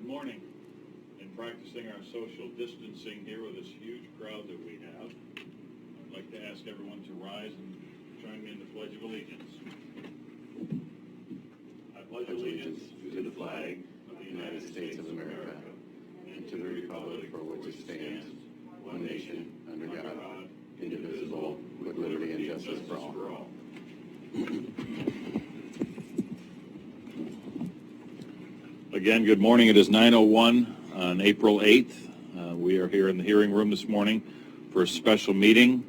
morning. In practicing our social distancing here with this huge crowd that we have, I'd like to ask everyone to rise and join me in the Pledge of Allegiance. I pledge allegiance to the flag of the United States of America and to the republic for which it stands, one nation, under God, indivisible, with liberty and justice for all. Again, good morning. It is 9:01 on April 8th. We are here in the hearing room this morning for a special meeting.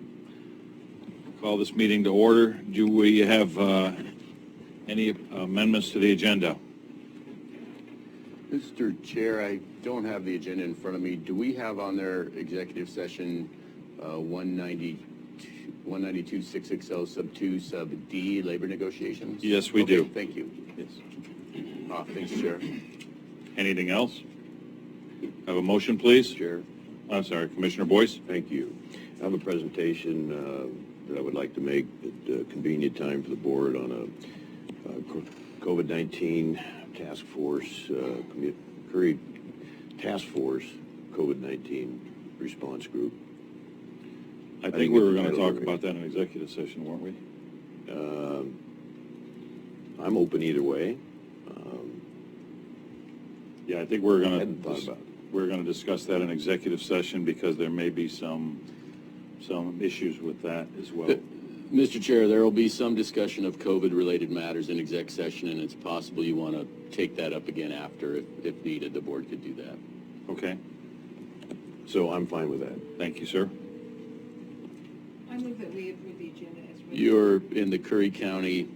Call this meeting to order. Do we have any amendments to the agenda? Mr. Chair, I don't have the agenda in front of me. Do we have on there executive session 192-660 sub 2 sub D, labor negotiations? Yes, we do. Thank you. Yes. Thanks, Chair. Anything else? Have a motion, please? Chair. I'm sorry, Commissioner Boyce. Thank you. I have a presentation that I would like to make at a convenient time for the board on a COVID-19 task force, Curry Task Force COVID-19 response group. I think we were going to talk about that in executive session, weren't we? I'm open either way. Yeah, I think we're I hadn't thought about it. We're going to discuss that in executive session because there may be some issues with that as well. Mr. Chair, there will be some discussion of COVID-related matters in exec session, and it's possible you want to take that up again after, if needed. The board could do that. Okay. So I'm fine with that. Thank you, sir. I move that we approve the agenda as written. You're in the Curry County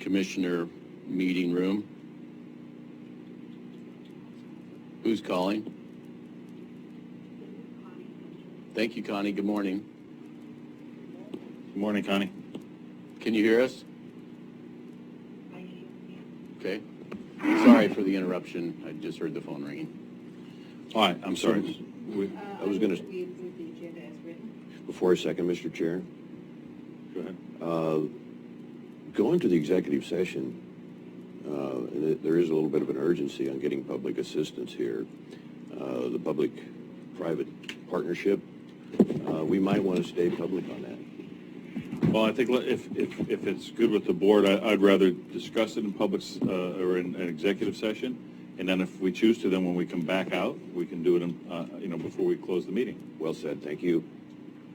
Commissioner meeting room. Who's calling? Thank you, Connie. Good morning. Good morning, Connie. Can you hear us? Okay. Sorry for the interruption. I just heard the phone ringing. All right, I'm sorry. I was gonna- move that we approve the agenda as written. Before a second, Mr. Chair, Go ahead. going to the executive session, and there is a little bit of an urgency on getting public assistance here. The public-private partnership, we might want to stay public on that. Well, I think if it's good with the board, I'd rather discuss it in public or in an executive session, and then if we choose to, then when we come back out, we can do it in, before we close the meeting. Well said, thank you.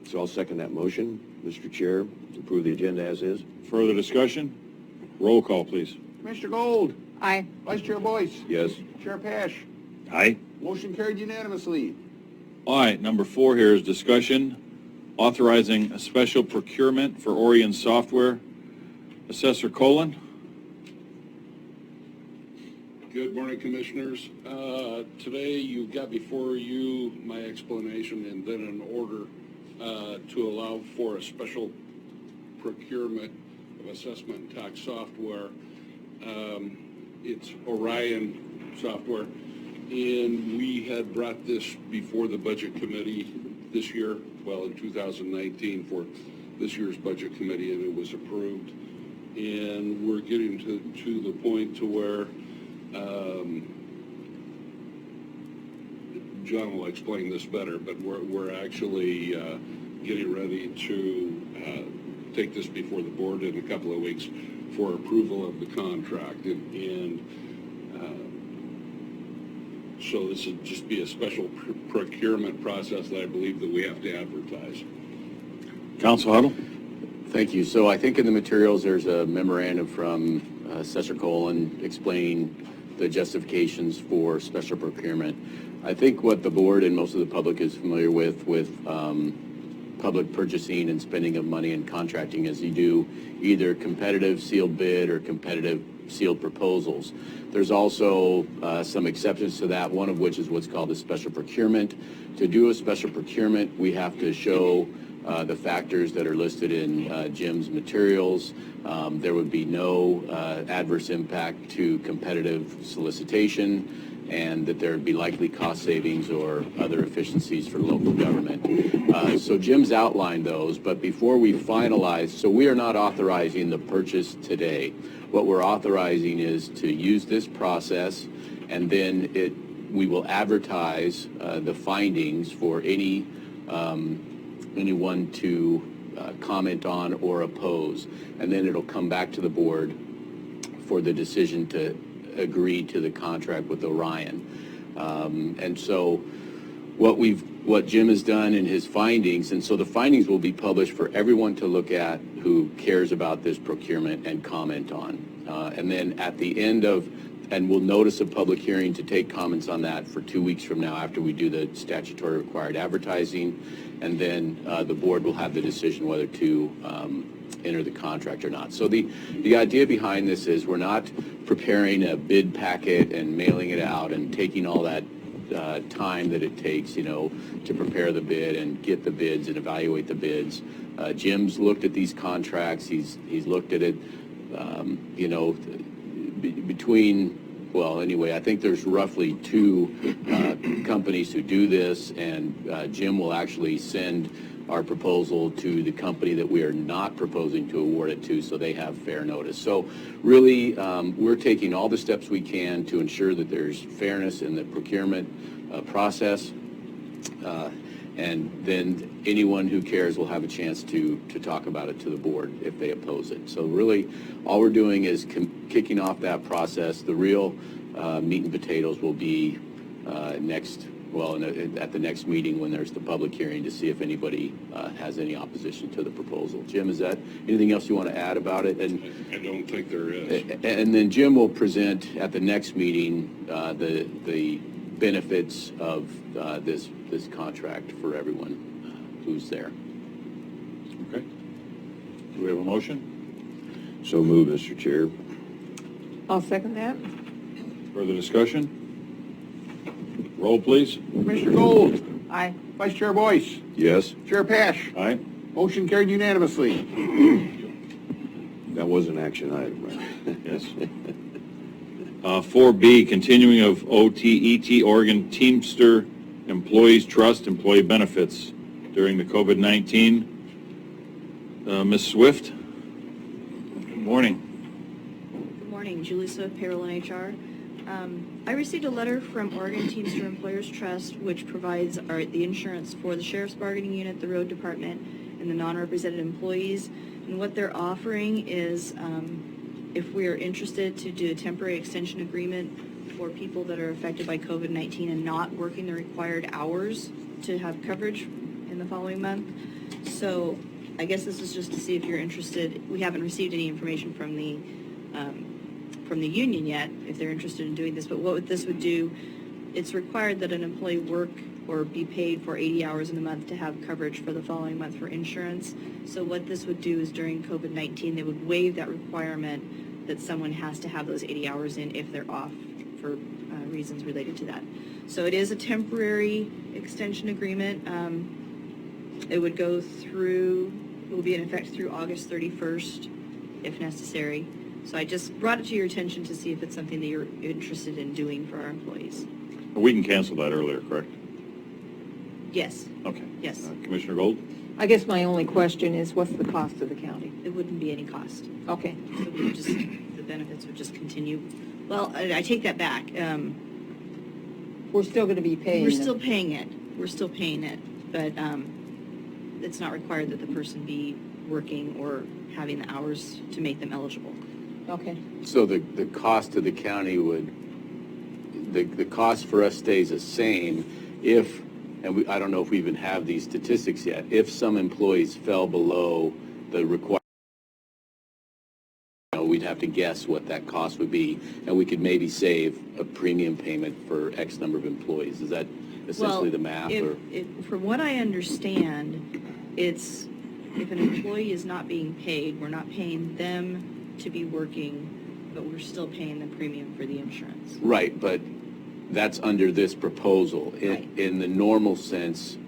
So I'll second that motion, Mr. Chair, to approve the agenda as is. Further discussion? Roll call, please. Commissioner Gold. Aye. Vice Chair Boyce. Yes. Chair Pash. Aye. Motion carried unanimously. All right, number 4 here is discussion, authorizing a special procurement for Orion Software. Assessor Colon? Good morning, Commissioners. Today you've got before you my explanation and then an order to allow for a special procurement of assessment and tax software. It's Orion software, and we had brought this before the Budget Committee this year, well, in 2019 for this year's Budget Committee, and it was approved. And we're getting to the point to where John will explain this better, but we're actually getting ready to take this before the board in a couple of weeks for approval of the contract. And so this would just be a special procurement process that I believe that we have to advertise. Council Huddle? Thank you. So I think in the materials there's a memorandum from Assessor Colon explaining the justifications for special procurement. I think what the board and most of the public is familiar with public purchasing and spending of money and contracting is you do either competitive sealed bid or competitive sealed proposals. There's also some exceptions to that, one of which is what's called a special procurement. To do a special procurement, we have to show the factors that are listed in Jim's materials. There would be no adverse impact to competitive solicitation, and that there would be likely cost savings or other efficiencies for local government. So Jim's outlined those, but before we finalize, so we are not authorizing the purchase today. What we're authorizing is to use this process, and then we will advertise the findings for anyone to comment on or oppose, and then it'll come back to the board for the decision to agree to the contract with Orion. And so what Jim has done in his findings, and so the findings will be published for everyone to look at who cares about this procurement and comment on. And then at the end of, and we'll notice a public hearing to take comments on that for 2 weeks from now after we do the statutory required advertising, and then the board will have the decision whether to enter the contract or not. So the idea behind this is we're not preparing a bid packet and mailing it out and taking all that time that it takes, to prepare the bid and get the bids and evaluate the bids. Jim's looked at these contracts. He's looked at it, I think there's roughly 2 companies who do this, and Jim will actually send our proposal to the company that we are not proposing to award it to, so they have fair notice. So really, we're taking all the steps we can to ensure that there's fairness in the procurement process, and then anyone who cares will have a chance to talk about it to the board if they oppose it. So really, all we're doing is kicking off that process. The real meat and potatoes will be at the next meeting when there's the public hearing to see if anybody has any opposition to the proposal. Jim, is that anything else you want to add about it? And I don't think there is. And then Jim will present at the next meeting the benefits of this contract for everyone who's there. Okay. Do we have a motion? So moved, Mr. Chair. I'll second that. Further discussion? Roll, please. Commissioner Gold, Aye. Vice Chair Boyce, Yes, Chair Pash. Aye. Motion carried unanimously. that was an action item, right? Yes. 4B, continuing of OTET Oregon Teamster Employees Trust Employee Benefits during the COVID-19. Ms. Swift? Good morning. Good morning, Julie Swift, Payroll and HR. I received a letter from Oregon Teamster Employers Trust, which provides the insurance for the Sheriff's Bargaining Unit, the Road Department, and the non-represented employees. And what they're offering is, if we are interested to do a temporary extension agreement for people that are affected by COVID-19 and not working the required hours to have coverage in the following month. So I guess this is just to see if you're interested. We haven't received any information from the union yet, if they're interested in doing this, but what this would do, it's required that an employee work or be paid for 80 hours in a month to have coverage for the following month for insurance. So what this would do is during COVID-19, they would waive that requirement that someone has to have those 80 hours in if they're off for reasons related to that. So it is a temporary extension agreement. It would go through, it will be in effect through August 31st, if necessary. So I just brought it to your attention to see if it's something that you're interested in doing for our employees. We can cancel that earlier, correct? Yes. Okay. Yes. Commissioner Gold? I guess my only question is, what's the cost to the county? It wouldn't be any cost. Okay. So we would just, the benefits would just continue. Well, I take that back. We're still going to be paying We're them. still paying it. We're still paying it, but it's not required that the person be working or having the hours to make them eligible. Okay. So the cost to the county the cost for us stays the same if, and I don't know if we even have these statistics yet, if some employees fell below the required, we'd have to guess what that cost would be, and we could maybe save a premium payment for X number of employees. Is that essentially the math? From what I understand, it's if an employee is not being paid, we're not paying them to be working, but we're still paying the premium for the insurance. Right, but that's under this proposal. Right. In the normal sense,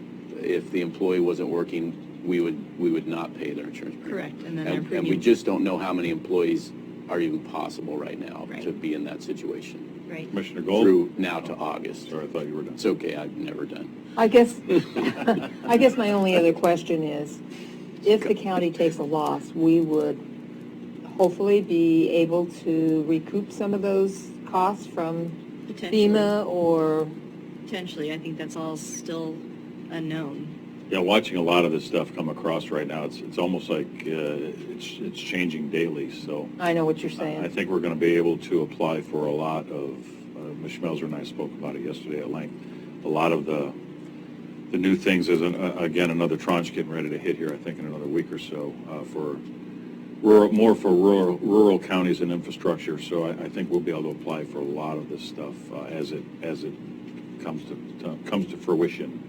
if the employee wasn't working, we would not pay their insurance premium. Correct, and then their And we premium. just don't know how many employees are even possible right now Right. to be in that situation. Right. Commissioner Gold? Through now to August. Sorry, I thought you were done. It's okay, I've never done. I guess my only other question is, if the county takes a loss, we would hopefully be able to recoup some of those costs from Potentially. FEMA or, Potentially, I think that's all still unknown. Yeah, watching a lot of this stuff come across right now, it's almost like it's changing daily, so. I know what you're I saying. think we're going to be able to apply for a lot of, Ms. Schmelzer and I spoke about it yesterday at length, a lot of the new things is, again, another tranche getting ready to hit here, I think, in another week or so, for rural counties and infrastructure. So I think we'll be able to apply for a lot of this stuff as it comes to fruition.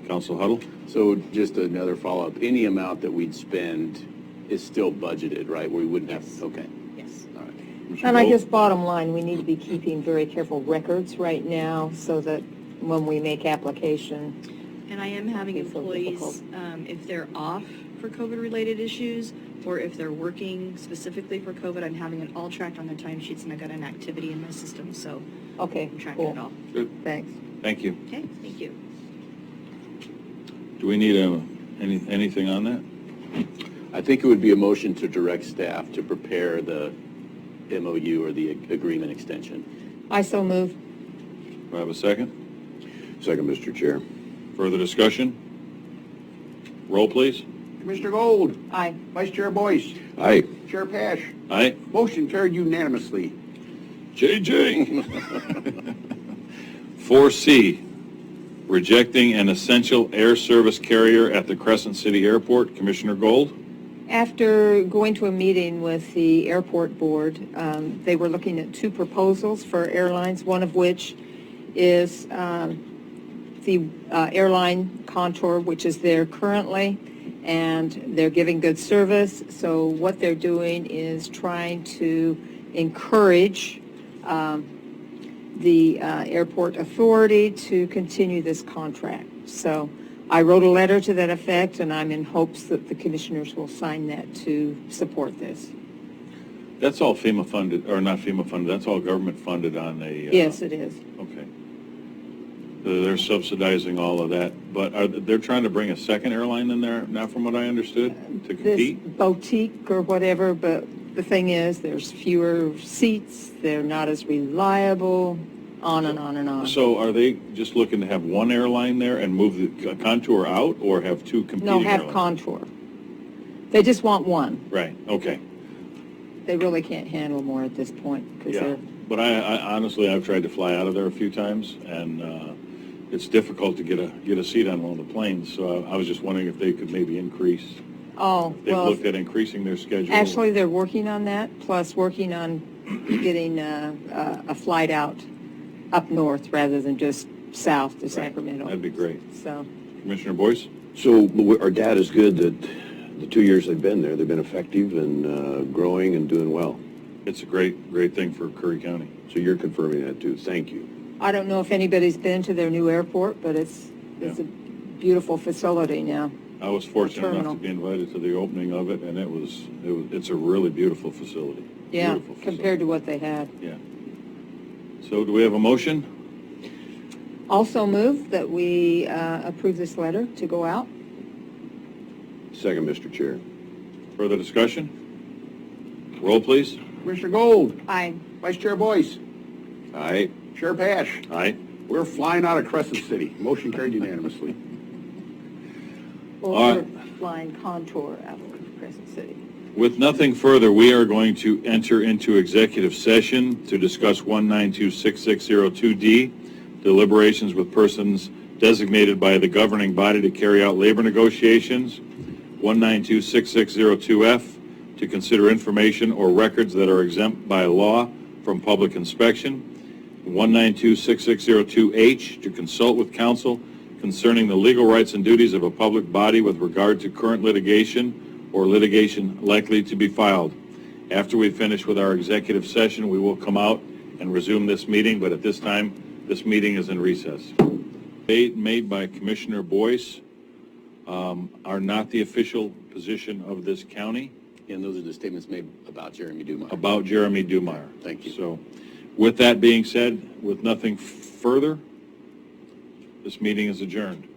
Council Huddle? So just another follow-up, any amount that we'd spend is still budgeted, right? We wouldn't have, okay. Yes. All right. Mr. And I Gold? guess bottom line, we need to be keeping very careful records right now so that when we make application, And I am having It's so employees, difficult. if they're off for COVID-related issues, or if they're working specifically for COVID, I'm having it all tracked on their timesheets, and I've got an activity in my system, so okay, I'm tracking it cool. all. Good. Thanks. Thank you. Okay, thank you. Do we need anything on that? I think it would be a motion to direct staff to prepare the MOU or the agreement extension. I so move. Do I have a second? Second, Mr. Chair. Further discussion? Roll, please. Commissioner Gold, Aye. Vice Chair Boyce, Aye. Chair Pash, Aye. motion carried unanimously. JJ. 4C, rejecting an essential air service carrier at the Crescent City Airport. Commissioner Gold? After going to a meeting with the airport board, they were looking at two proposals for airlines, one of which is the airline Contour, which is there currently, and they're giving good service. So what they're doing is trying to encourage the airport authority to continue this contract. So I wrote a letter to that effect, and I'm in hopes that the commissioners will sign that to support this. That's all FEMA funded, or not FEMA funded, that's all government funded on a... Yes, it is. Okay. They're subsidizing all of that, but they're trying to bring a second airline in there, now from what I understood, to This compete? boutique or whatever, but the thing is, there's fewer seats, they're not as reliable, on and on and on. So are they just looking to have one airline there and move the Contour out, or have two competing No, airlines? have Contour. They just want one. Right, okay. They really can't handle more at this point, because Yeah, they're, but I honestly, I've tried to fly out of there a few times, and it's difficult to get a seat on one of the planes, so I was just wondering if they could maybe increase, oh, they've well, looked at increasing their schedule. actually, they're working on that, plus working on getting a flight out up north rather than just south to Sacramento. That'd be great. So, Commissioner Boyce? So our data is good that the 2 years they've been there, they've been effective and growing and doing well. It's a great thing for Curry County. So you're confirming that too. Thank you. I don't know if anybody's been to their new airport, but it's a beautiful facility now. I was fortunate enough Terminal. to be invited to the opening of it, and it's a really beautiful facility. Yeah, Beautiful facility. compared to what they had. Yeah. So do we have a motion? Also move that we approve this letter to go out. Second, Mr. Chair. Further discussion? Roll, please. Commissioner Gold, Aye. Vice Chair Boyce, Aye. Chair Pash, Aye. we're flying out of Crescent City. Motion carried unanimously. All Or right. flying Contour out of Crescent City. With nothing further, we are going to enter into executive session to discuss 1926602D, deliberations with persons designated by the governing body to carry out labor negotiations, 1926602F, to consider information or records that are exempt by law from public inspection, 1926602H, to consult with counsel concerning the legal rights and duties of a public body with regard to current litigation or litigation likely to be filed. After we finish with our executive session, we will come out and resume this meeting, but at this time, this meeting is in recess. Made by Commissioner Boyce are not the official position of this county And those are the statements made about Jeremy Dumar. about Jeremy Dumar. Thank you. So with that being said, with nothing further, this meeting is adjourned.